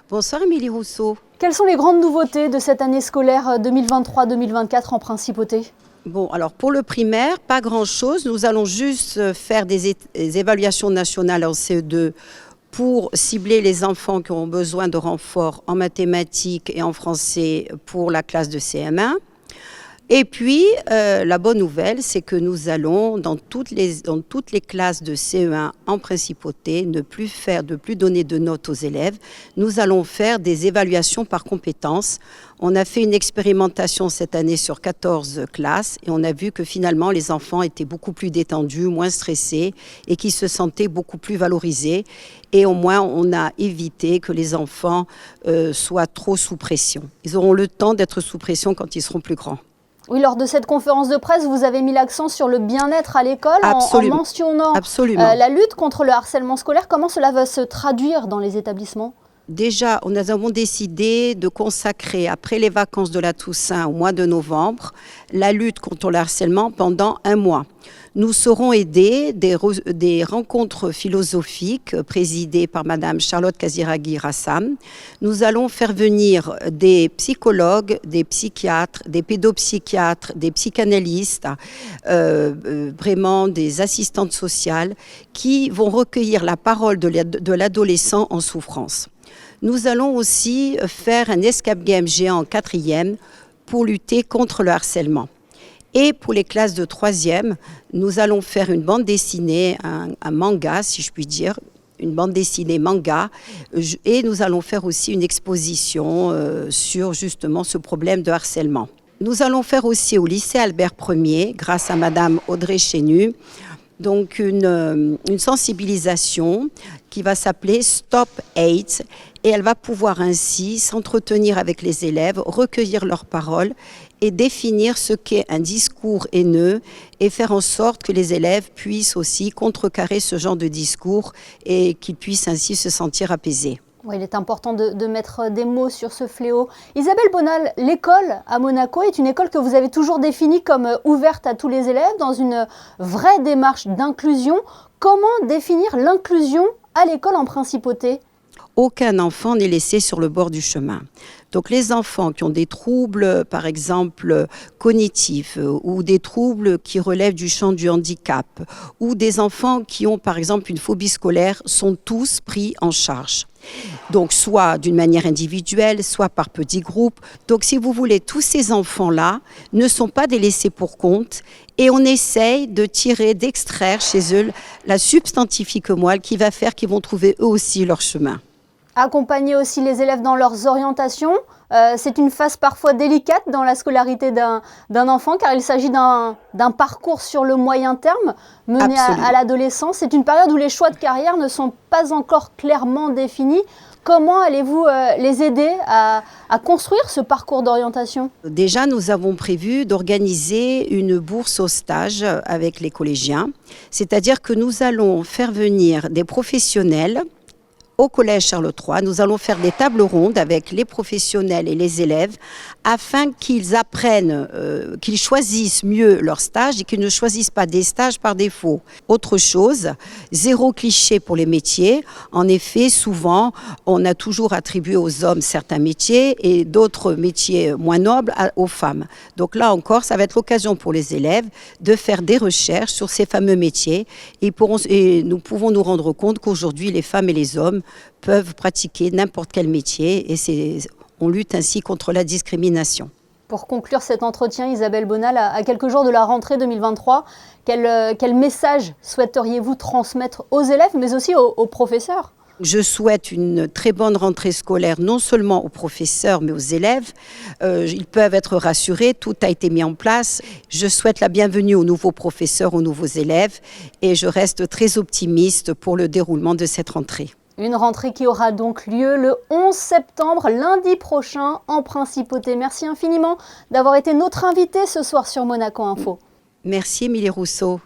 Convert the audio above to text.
Bonsoir Émilie Rousseau. Quelles sont les grandes nouveautés de cette année scolaire 2023-2024 en Principauté ? Bon, alors pour le primaire, pas grand-chose. Nous allons juste faire des évaluations nationales en CE2 pour cibler les enfants qui ont besoin de renfort en mathématiques et en français pour la classe de CM1. Et puis, la bonne nouvelle, c'est que nous allons, dans toutes les classes de CE1 en Principauté, ne plus donner de notes aux élèves. Nous allons faire des évaluations par compétences. On a fait une expérimentation cette année sur 14 classes et on a vu que finalement, les enfants étaient beaucoup plus détendus, moins stressés et qui se sentaient beaucoup plus valorisés. Et au moins, on a évité que les enfants soient trop sous pression. Ils auront le temps d'être sous pression quand ils seront plus grands. Oui, lors de cette conférence de presse, vous avez mis l'accent sur le bien-être à l'école en mentionnant la lutte contre le harcèlement scolaire. Comment cela va se traduire dans les établissements ? Déjà, nous avons décidé de consacrer, après les vacances de la Toussaint au mois de novembre, la lutte contre le harcèlement pendant 1 mois. Nous serons aidés des rencontres philosophiques présidées par Madame Charlotte Casiraghi-Rassam. Nous allons faire venir des psychologues, des psychiatres, des pédopsychiatres, des psychanalystes, vraiment des assistantes sociales qui vont recueillir la parole de l'adolescent en souffrance. Nous allons aussi faire un escape game géant en 4e pour lutter contre le harcèlement. Et pour les classes de 3e, nous allons faire une bande dessinée, un manga, si je puis dire, une bande dessinée manga. Et nous allons faire aussi une exposition sur justement ce problème de harcèlement. Nous allons faire aussi au lycée Albert Ier, grâce à Madame Audrey Chénu, donc une sensibilisation qui va s'appeler Stop Hate et elle va pouvoir ainsi s'entretenir avec les élèves, recueillir leurs paroles et définir ce qu'est un discours haineux et faire en sorte que les élèves puissent aussi contrecarrer ce genre de discours et qu'ils puissent ainsi se sentir apaisés. Oui, il est important de mettre des mots sur ce fléau. Isabelle Bonal, l'école à Monaco est une école que vous avez toujours définie comme ouverte à tous les élèves dans une vraie démarche d'inclusion. Comment définir l'inclusion à l'école en Principauté ? Aucun enfant n'est laissé sur le bord du chemin. Donc les enfants qui ont des troubles, par exemple, cognitifs ou des troubles qui relèvent du champ du handicap ou des enfants qui ont, par exemple, une phobie scolaire sont tous pris en charge. Donc soit d'une manière individuelle, soit par petits groupes. Donc si vous voulez, tous ces enfants-là ne sont pas des laissés pour compte et on essaye d'extraire chez eux la substantifique moelle qui va faire qu'ils vont trouver eux aussi leur chemin. Accompagner aussi les élèves dans leurs orientations, c'est une phase parfois délicate dans la scolarité d'un enfant car il s'agit d'un parcours sur le moyen terme mené à l'adolescence. C'est une période où les choix de carrière ne sont pas encore clairement définis. Comment allez-vous les aider à construire ce parcours d'orientation ? Déjà, nous avons prévu d'organiser une bourse au stage avec les collégiens, c'est-à-dire que nous allons faire venir des professionnels au collège Charles III. Nous allons faire des tables rondes avec les professionnels et les élèves afin qu'ils apprennent, qu'ils choisissent mieux leur stage et qu'ils ne choisissent pas des stages par défaut. Autre chose, 0 cliché pour les métiers. En effet, souvent, on a toujours attribué aux hommes certains métiers et d'autres métiers moins nobles aux femmes. Donc là encore, ça va être l'occasion pour les élèves de faire des recherches sur ces fameux métiers et nous pouvons nous rendre compte qu'aujourd'hui, les femmes et les hommes peuvent pratiquer n'importe quel métier et on lutte ainsi contre la discrimination. Pour conclure cet entretien, Isabelle Bonal, à quelques jours de la rentrée 2023, quel message souhaiteriez-vous transmettre aux élèves mais aussi aux professeurs ? Je souhaite une très bonne rentrée scolaire, non seulement aux professeurs, mais aux élèves. Ils peuvent être rassurés, tout a été mis en place. Je souhaite la bienvenue aux nouveaux professeurs, aux nouveaux élèves, et je reste très optimiste pour le déroulement de cette rentrée. Une rentrée qui aura donc lieu le 11 septembre, lundi prochain, en Principauté. Merci infiniment d'avoir été notre invité ce soir sur Monaco Info. Merci Émilie Rousseau.